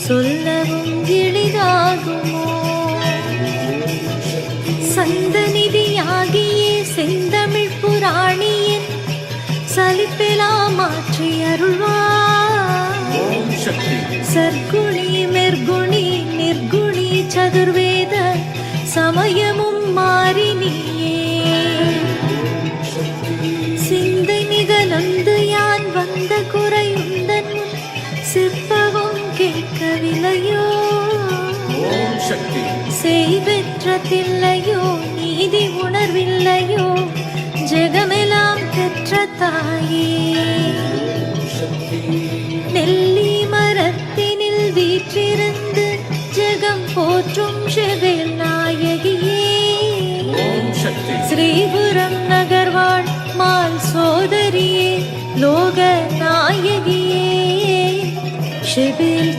சொல்லவும் எளிதாகுமோ? சந்தநிதியாகிய செந்தமிழ் புராணியின் சலிப்பெலாம் மாற்றி அருள்வார். சர்க்குணி மெர்குணி நிர்குணி சதுர்வேத சமயமும் மாறி நீயே. சிந்தை நிகழ்ந்து யான் வந்த குறையுந்தன் சிற்பவும் கேட்கவில்லையோ? செய்வெற்றதில்லையோ நீதி உணர்வில்லையோ? ஜெகமெல்லாம் பெற்ற தாயே, நெல்லி மரத்தினில் வீற்றிருந்து ஜெகம் போற்றும் ஷெகேல் நாயகியே. ஸ்ரீபுரம் நகர்வாழ் மால் சோதரியே, லோக நாயகியே. ஷெபேல்